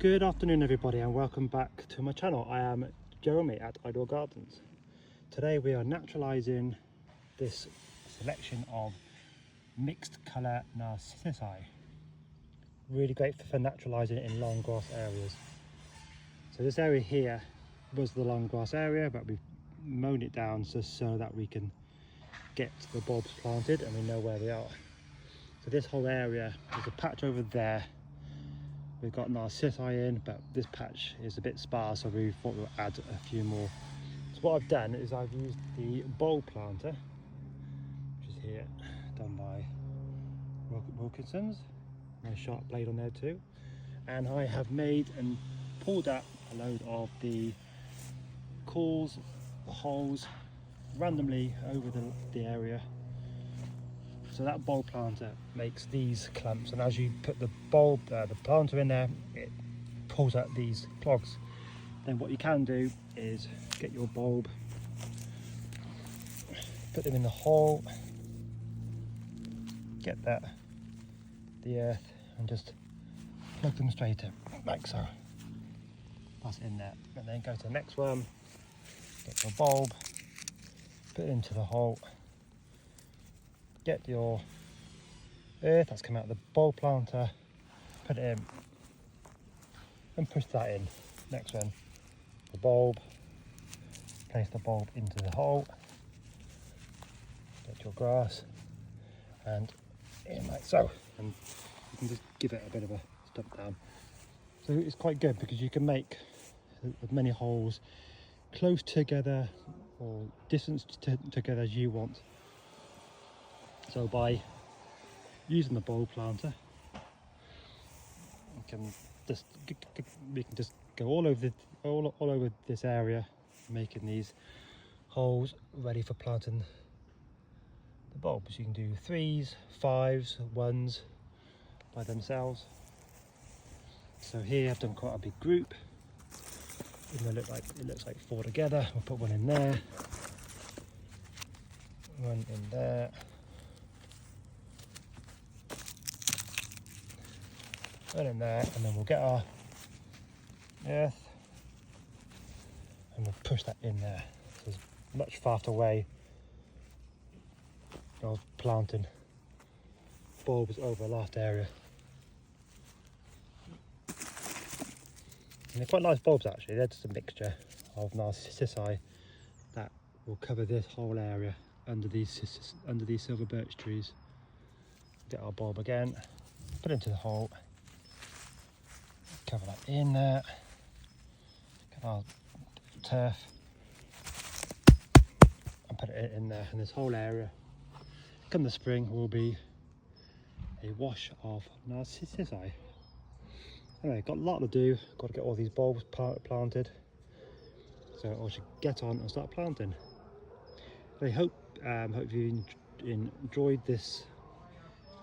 Good afternoon everybody and welcome back to my channel. I am Jeremy at Ideal Gardens. Today we are naturalising this selection of mixed colour narcissi. Really great for naturalising in long grass areas. So this area here was the long grass area, but we've mown it down so that we can get the bulbs planted and we know where they are. So this whole area, there's a patch over there. We've got narcissi in, but this patch is a bit sparse, so we thought we'll add a few more. So what I've done is I've used the bulb planter, which is here, done by Wilkinson's. Nice sharp blade on there too. And I have made and pulled out a load of the cores, the holes, randomly over the area. So that bulb planter makes these clamps, and as you put the planter in there, it pulls out these clogs. Then what you can do is get your bulb, put them in the hole, get the earth, and just plug them straight in, like so. That's in there, and then go to the next one, get your bulb, put it into the hole, get your earth that's come out of the bulb planter, put it in and push that in. Next one, the bulb, place the bulb into the hole, get your grass and in like so, and you can just give it a bit of a stump down. So it's quite good because you can make as many holes close together or distance together as you want. So by using the bulb planter, we can just go all over this area, making these holes ready for planting the bulbs. You can do 3s, 5s, 1s by themselves. So here I've done quite a big group. Even though it looks like 4 together. We'll put one in there, one in there. One in there, and then we'll get our earth and we'll push that in there. So it's much faster way of planting bulbs over a last area. And they're quite nice bulbs actually. They're just a mixture of narcissi that will cover this whole area under these silver birch trees. Get our bulb again, put it into the hole. Cover that in there, get our turf and put it in there, and this whole area come the spring will be a wash of narcissi. Anyway, got a lot to do, got to get all these bulbs planted, so I should get on and start planting. I hope you enjoyed this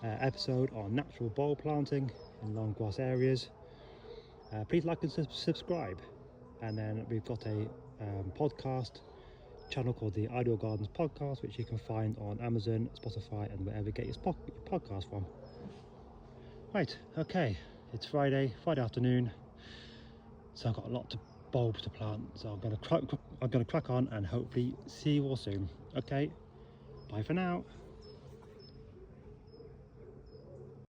episode on natural bulb planting in long grass areas. Please like and subscribe, and then we've got a podcast channel called the Ideal Gardens Podcast, which you can find on Amazon, Spotify and wherever you get your podcast from. Right, okay, it's Friday afternoon, so I've got a lot of bulbs to plant, so I'm going to crack on and hopefully see you all soon. Okay, bye for now.